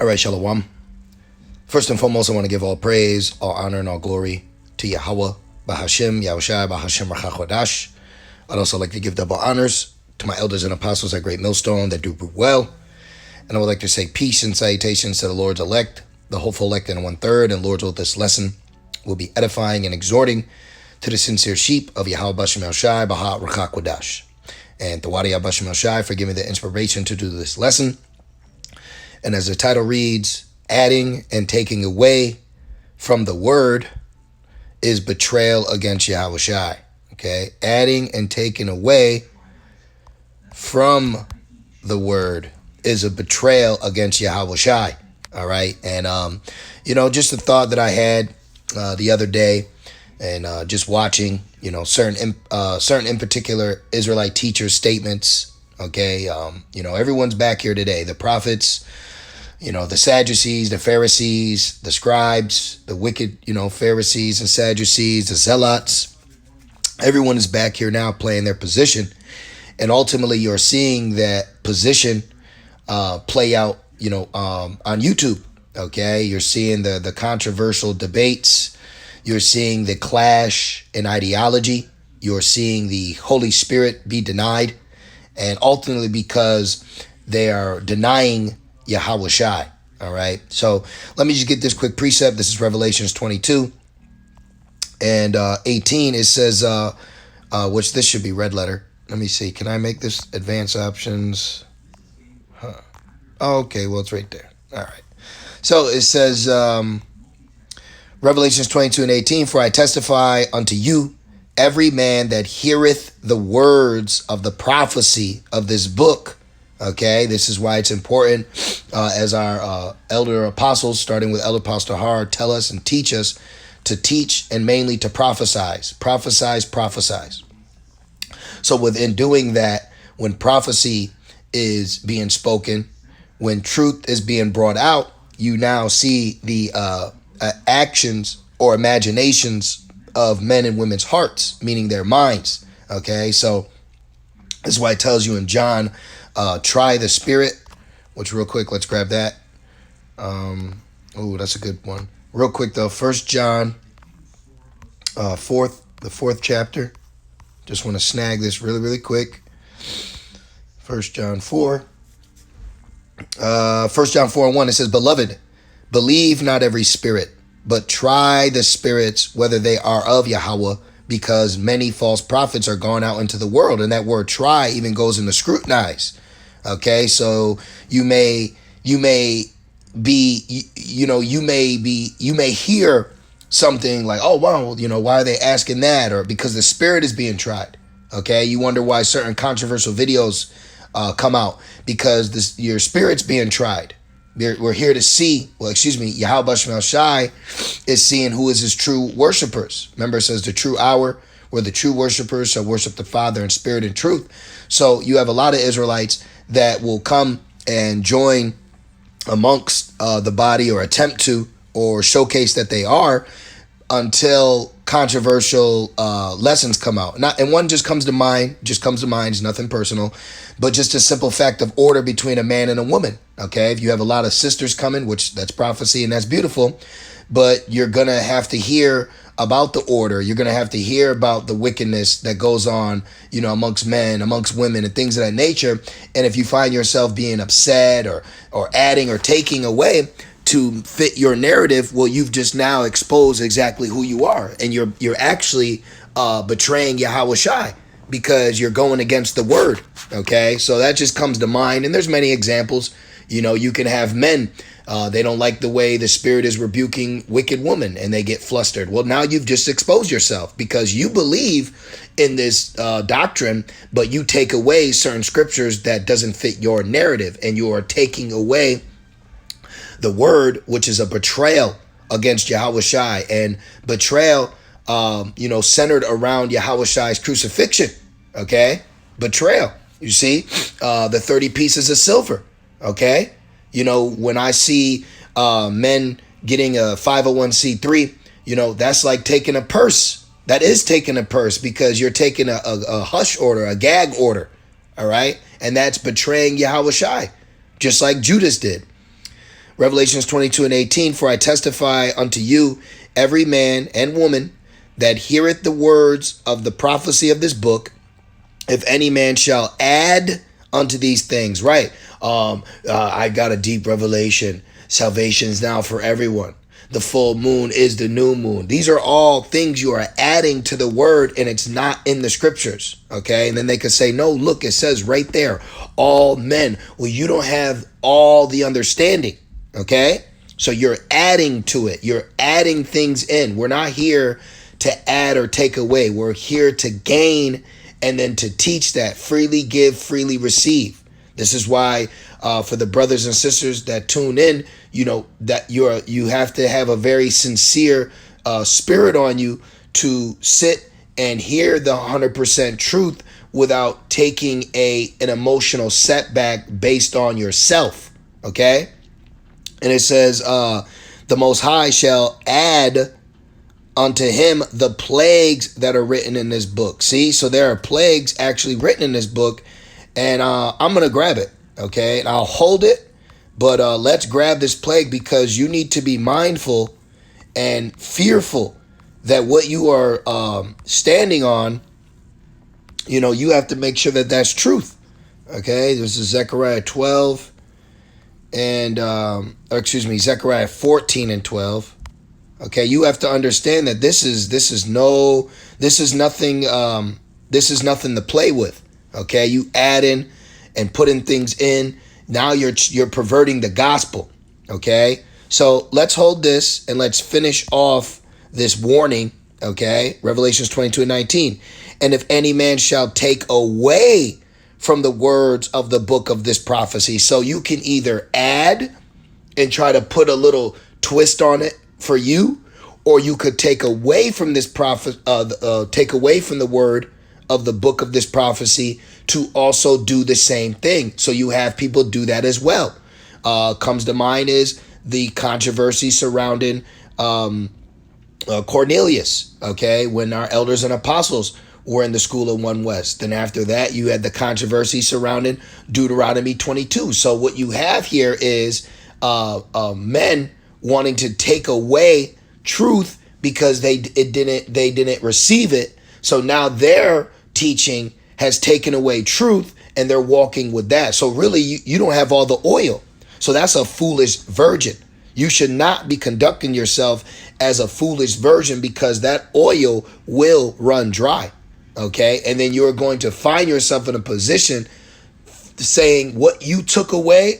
All right, Shalom. First and foremost, I want to give all praise, all honor, and all glory to Yahweh, Bahashim, Yahushai, Bahashim, Rachachodash. I'd also like to give double honors to my elders and apostles at Great Millstone that do well. And I would like to say peace and salutations to the Lord's elect, the hopeful elect in 1/3. And Lord's will, this lesson will be edifying and exhorting to the sincere sheep of Yahweh, Bahashim, Yahushai, Bahah, Rachachodash. And Tawadi Bahashim, Yahushai for giving me the inspiration to do this lesson. And as the title reads, adding and taking away from the word is betrayal against Yahushai. Okay, adding and taking away from the word is a betrayal against Yahushai. All right, and just a thought that I had the other day, and just watching, certain in particular Israelite teachers' statements. Okay, everyone's back here today. The prophets. The Sadducees, the Pharisees, the scribes, the wicked, Pharisees and Sadducees, the Zealots. Everyone is back here now playing their position. And ultimately, you're seeing that position play out, on YouTube. Okay, you're seeing the controversial debates. You're seeing the clash in ideology. You're seeing the Holy Spirit be denied. And ultimately, because they are denying Yahushai. All right. So let me just get this quick precept. This is Revelations 22 and 18. It says, which this should be red letter. Let me see. Can I make this advanced options? Okay. Well, it's right there. All right. So it says, Revelations 22 and 18, for I testify unto you, every man that heareth the words of the prophecy of this book. Okay, this is why it's important as our elder apostles, starting with Elder Apostle Har, tell us and teach us to teach and mainly to prophesize. Prophesize. So within doing that, when prophecy is being spoken, when truth is being brought out, you now see the actions or imaginations of men and women's hearts, meaning their minds. Okay, so this is why it tells you in John, try the spirit, which real quick, let's grab that. That's a good one. Real quick though, 1 John, the fourth chapter. Just want to snag this really quick. 1 John 4. 1 John 4:1, it says, beloved, believe not every spirit, but try the spirits, whether they are of Yahweh, because many false prophets are gone out into the world. And that word try even goes into scrutinize. Okay, so you may hear something like, oh wow, why are they asking that? Or because the spirit is being tried. Okay, you wonder why certain controversial videos come out, because your spirit's being tried. We're here to see, Yahweh Shai is seeing who is his true worshipers. Remember, it says the true hour where the true worshipers shall worship the Father in spirit and truth. So you have a lot of Israelites that will come and join amongst the body, or attempt to, or showcase that they are, until controversial lessons come out. And one just comes to mind. It's nothing personal, but just a simple fact of order between a man and a woman. Okay, if you have a lot of sisters coming, which that's prophecy and that's beautiful, but you're gonna have to hear about the order. You're going to have to hear about the wickedness that goes on, amongst men, amongst women, and things of that nature. And if you find yourself being upset or adding or taking away to fit your narrative, well, you've just now exposed exactly who you are. And you're actually betraying Yahushai, because you're going against the word. Okay, so that just comes to mind. And there's many examples. You can have men, they don't like the way the spirit is rebuking wicked women, and they get flustered. Well, now you've just exposed yourself, because you believe in this doctrine, but you take away certain scriptures that doesn't fit your narrative, and you are taking away the word, which is a betrayal against Yahushai, and betrayal, centered around Yahushai's crucifixion. Okay, betrayal. You see, the 30 pieces of silver. Okay, when I see men getting a 501c3, that's like taking a purse. That is taking a purse, because you're taking a hush order, a gag order. All right, and that's betraying Yahushai, just like Judas did. Revelations 22:18, for I testify unto you, every man and woman that heareth the words of the prophecy of this book, if any man shall add unto these things, right? I got a deep revelation. Salvation is now for everyone. The full moon is the new moon. These are all things you are adding to the word, and it's not in the scriptures. Okay. And then they could say, no, look, it says right there, all men. Well, you don't have all the understanding. Okay. So you're adding to it. You're adding things in. We're not here to add or take away. We're here to gain and then to teach that freely give, freely receive. This is why for the brothers and sisters that tune in, you know, that you have to have a very sincere spirit on you to sit and hear the 100% truth without taking an emotional setback based on yourself. Okay. And it says, the Most High shall add unto him the plagues that are written in this book. See, so there are plagues actually written in this book, and I'm going to grab it. Okay. And I'll hold it, but let's grab this plague, because you need to be mindful and fearful that what you are standing on, you know, you have to make sure that that's truth. Okay. This is Zechariah 12 and, Zechariah 14 and 12. Okay. You have to understand that this is nothing to play with. Okay. You add in and putting things in. Now you're perverting the gospel. Okay. So let's hold this and let's finish off this warning. Okay. Revelations 22:19. And if any man shall take away from the words of the book of this prophecy. So you can either add and try to put a little twist on it for you, or you could take away from this take away from the word of the book of this prophecy to also do the same thing. So you have people do that as well. Comes to mind is the controversy surrounding Cornelius, okay, when our elders and apostles were in the school of One West. Then after that, you had the controversy surrounding Deuteronomy 22. So what you have here is men wanting to take away truth because they didn't receive it. So now their teaching has taken away truth, and they're walking with that. So really, you don't have all the oil. So that's a foolish virgin. You should not be conducting yourself as a foolish virgin, because that oil will run dry. Okay. And then you're going to find yourself in a position saying what you took away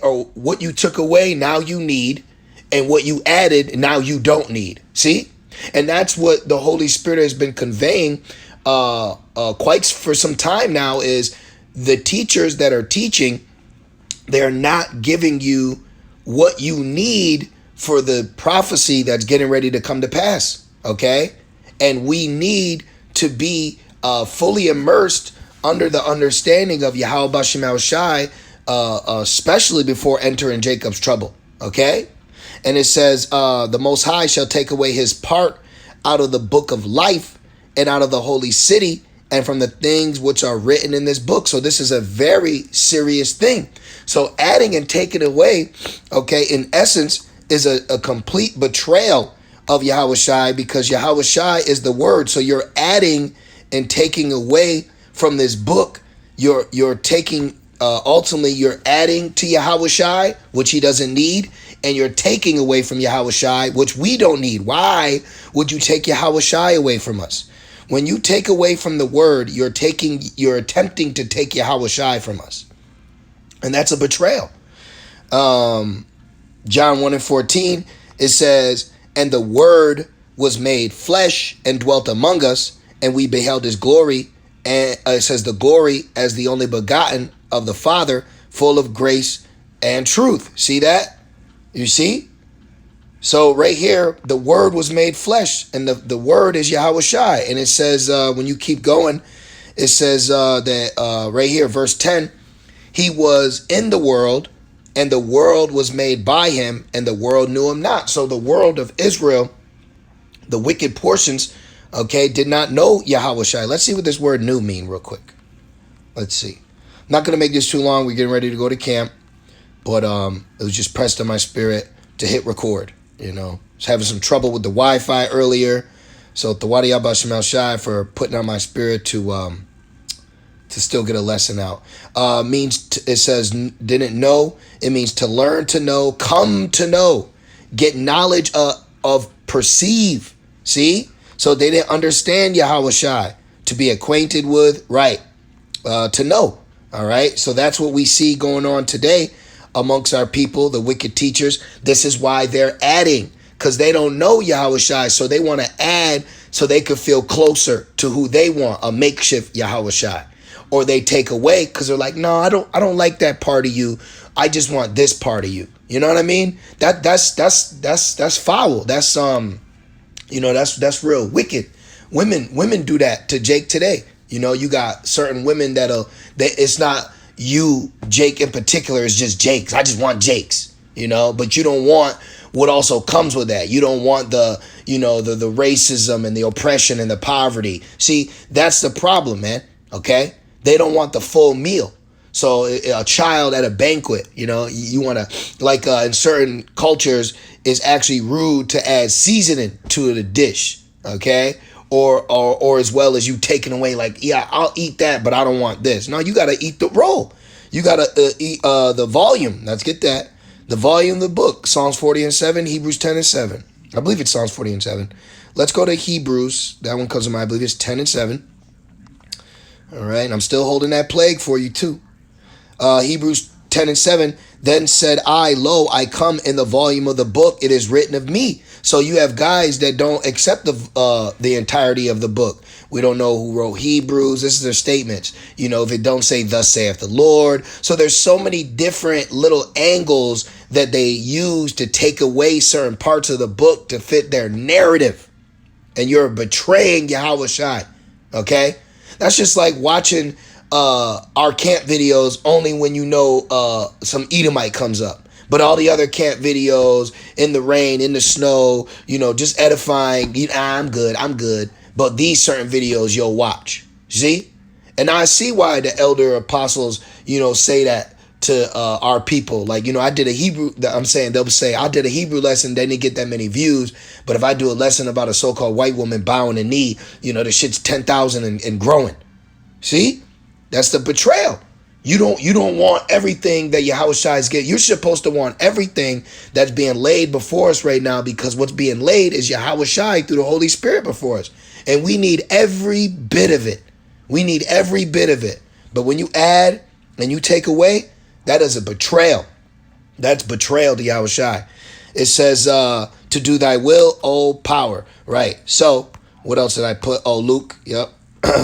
now you need, and what you added now you don't need. See? And that's what the Holy Spirit has been conveying quite for some time now, is the teachers that are teaching, they're not giving you what you need for the prophecy that's getting ready to come to pass. Okay. And we need to be fully immersed under the understanding of Yahweh B'Shem Shai, especially before entering Jacob's trouble. Okay. And it says, the Most High shall take away his part out of the book of life and out of the holy city and from the things which are written in this book. So this is a very serious thing. So adding and taking away, okay, in essence, is a complete betrayal of Yahweh Shai, because Yahweh Shai is the word. So you're adding and taking away from this book. You're taking, ultimately, you're adding to Yahweh Shai, which he doesn't need, and you're taking away from Yahweh Shai, which we don't need. Why would you take Yahweh Shai away from us? When you take away from the word, you're attempting to take Yahweh Shai from us. And that's a betrayal. John 1:14, it says, and the word was made flesh and dwelt among us, and we beheld his glory. And it says the glory as the only begotten of the Father, full of grace and truth. See that? You see? So right here, the word was made flesh, and the word is Yahweh Shai. And it says, when you keep going, it says that right here, verse 10, he was in the world, and the world was made by him, and the world knew him not. So the world of Israel, the wicked portions, okay, did not know Yahweh Shai. Let's see what this word knew mean real quick. Let's see. I'm not going to make this too long. We're getting ready to go to camp. But it was just pressed on my spirit to hit record. Was having some trouble with the Wi-Fi earlier. So Tawadi Abba Shemal Shai for putting on my spirit to still get a lesson out. It says didn't know. It means to learn to know, come to know, get knowledge of perceive. See? So they didn't understand Yahweh Shai. To be acquainted with, right? To know. All right. So that's what we see going on today amongst our people, the wicked teachers. This is why they're adding, because they don't know Yahweh Shai. So they want to add so they could feel closer to who they want, a makeshift Yahweh Shai. Or they take away because they're like, no, I don't like that part of you. I just want this part of you. You know what I mean? That's foul. That's that's real wicked. Women do that to Jake today. You got certain women it's not you, Jake in particular, it's just Jake's. I just want Jake's, but you don't want what also comes with that. You don't want the racism and the oppression and the poverty. See, that's the problem, man. Okay. They don't want the full meal. So a child at a banquet, you want to, like in certain cultures, it's actually rude to add seasoning to the dish, okay? Or as well as you taking away, like, yeah, I'll eat that, but I don't want this. No, you got to eat the roll. You got to eat the volume. Let's get that. The volume of the book, Psalms 40 and 7, Hebrews 10 and 7. I believe it's Psalms 40 and 7. Let's go to Hebrews. That one comes to mind. I believe it's 10 and 7. All right, and I'm still holding that plague for you too. Hebrews 10 and 7, then said I, lo, I come in the volume of the book, it is written of me. So you have guys that don't accept the entirety of the book. We don't know who wrote Hebrews. This is their statements. If it don't say thus saith the Lord. So there's so many different little angles that they use to take away certain parts of the book to fit their narrative. And you're betraying Yahweh Shai. Okay? That's just like watching our camp videos only when some Edomite comes up. But all the other camp videos in the rain, in the snow, just edifying, I'm good. But these certain videos you'll watch. See? And I see why the elder apostles, say that to our people. Like, I did a Hebrew, they'll say, I did a Hebrew lesson, they didn't get that many views. But if I do a lesson about a so-called white woman bowing a knee, the shit's 10,000 and growing. See? That's the betrayal. You don't want everything that Yahweh Shai is getting. You're supposed to want everything that's being laid before us right now, because what's being laid is Yahweh Shai through the Holy Spirit before us. And we need every bit of it. We need every bit of it. But when you add and you take away, that is a betrayal. That's betrayal to Yahweh Shai. It says, to do thy will, O power. Right. So what else did I put? Oh, Luke. Yep.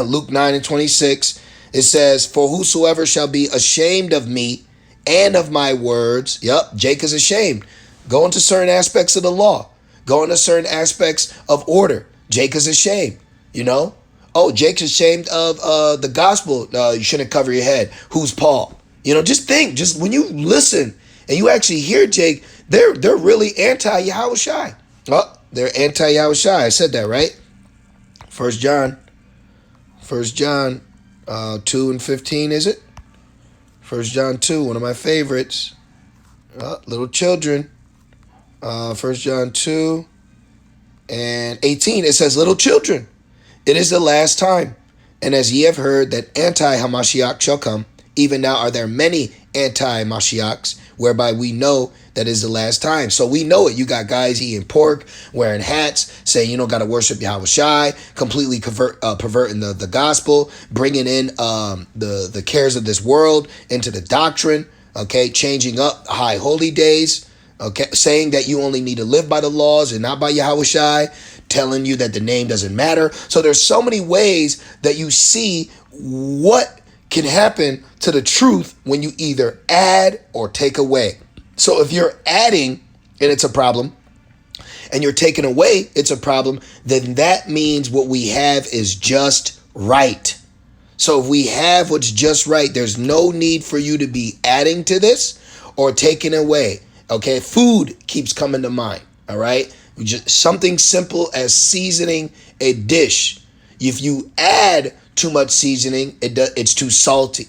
Luke 9 and 26. It says, for whosoever shall be ashamed of me and of my words. Yep. Jake is ashamed. Go into certain aspects of the law. Go into certain aspects of order. Jake is ashamed. Oh, Jake's ashamed of the gospel. You shouldn't cover your head. Who's Paul? Just think, just when you listen and you actually hear Jake, they're really anti-Yahweh Shai. Oh, they're anti-Yahweh Shai. I said that, right? First John 2 and 15, is it? First John 2, one of my favorites. Little children. First John 2 and 18, it says, little children, it is the last time. And as ye have heard that anti-Hamashiach shall come, even now are there many anti-Mashiachs, whereby we know that is the last time. So we know it. You got guys eating pork, wearing hats, saying you don't got to worship Yahweh Shai, completely perverting the gospel, bringing in the cares of this world into the doctrine, okay, changing up high holy days, okay, saying that you only need to live by the laws and not by Yahweh Shai, telling you that the name doesn't matter. So there's so many ways that you see what can happen to the truth when you either add or take away. So if you're adding and it's a problem, and you're taking away, it's a problem, then that means what we have is just right. So if we have what's just right, there's no need for you to be adding to this or taking away. Okay, food keeps coming to mind. All right, just something simple as seasoning a dish. If you add too much seasoning, it's too salty.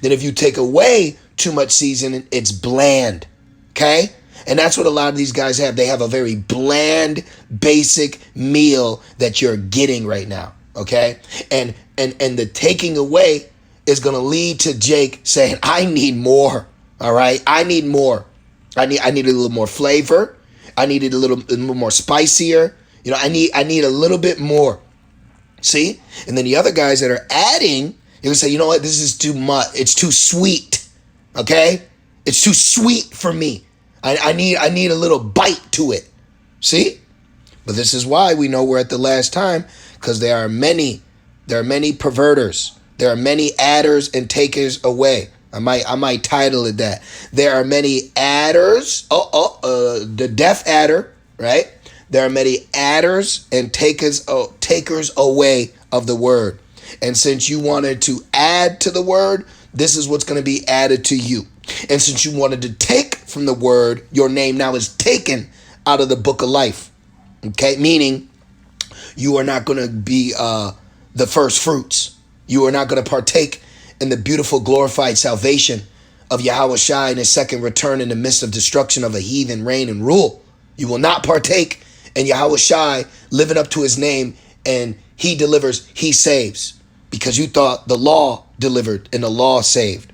Then if you take away too much seasoning, it's bland. Okay? And that's what a lot of these guys have. They have a very bland, basic meal that you're getting right now. Okay? And the taking away is gonna lead to Jake saying, I need more. All right? I need more. I need a little more flavor. I need it a little more spicier. You know, I need a little bit more. See? And then the other guys that are adding, you'll say, you know what, this is too much. It's too sweet. Okay? It's too sweet for me. I need a little bite to it. See? But this is why we know we're at the last time, because there are many perverters. There are many adders and takers away. I might title it that. There are many adders. The deaf adder, right? There are many adders and takers away of the word. And since you wanted to add to the word, this is what's going to be added to you. And since you wanted to take from the word, your name now is taken out of the book of life. Okay? Meaning you are not going to be the first fruits. You are not going to partake in the beautiful glorified salvation of Yahweh Shai in his second return in the midst of destruction of a heathen reign and rule. You will not partake in Yahweh Shai living up to his name, and he delivers, he saves, because you thought the law delivered and the law saved.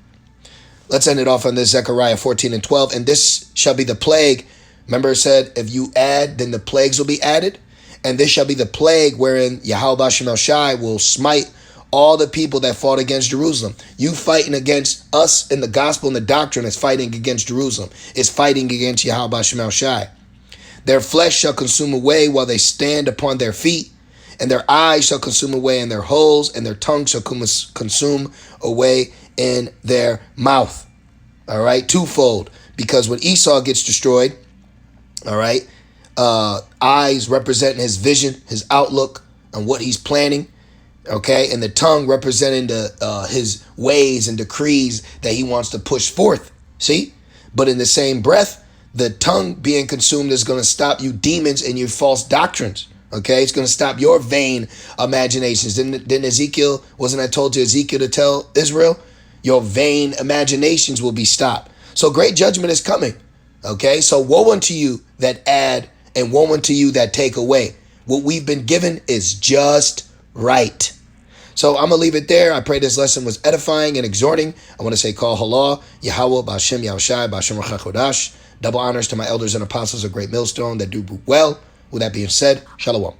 Let's end it off on this, Zechariah 14 and 12. And this shall be the plague. Remember it said, if you add, then the plagues will be added. And this shall be the plague wherein Yahweh B'Shem El Shai will smite all the people that fought against Jerusalem. You fighting against us in the gospel and the doctrine is fighting against Jerusalem. It's fighting against Yahweh B'Shem El Shai. Their flesh shall consume away while they stand upon their feet, and their eyes shall consume away in their holes, and their tongue shall consume away in their mouth. All right, twofold. Because when Esau gets destroyed, all right, eyes representing his vision, his outlook, and what he's planning. Okay, and the tongue representing his ways and decrees that he wants to push forth. See? But in the same breath, the tongue being consumed is going to stop you demons and your false doctrines. Okay, it's going to stop your vain imaginations. Didn't Ezekiel, wasn't I told to Ezekiel to tell Israel? Your vain imaginations will be stopped. So great judgment is coming. Okay, so woe unto you that add and woe unto you that take away. What we've been given is just right. So I'm going to leave it there. I pray this lesson was edifying and exhorting. I want to say call halal, Yahweh, B'Shem Yahushai, B'Shem Chodash. Double honors to my elders and apostles of Great Millstone that do well. With that being said, Shalom.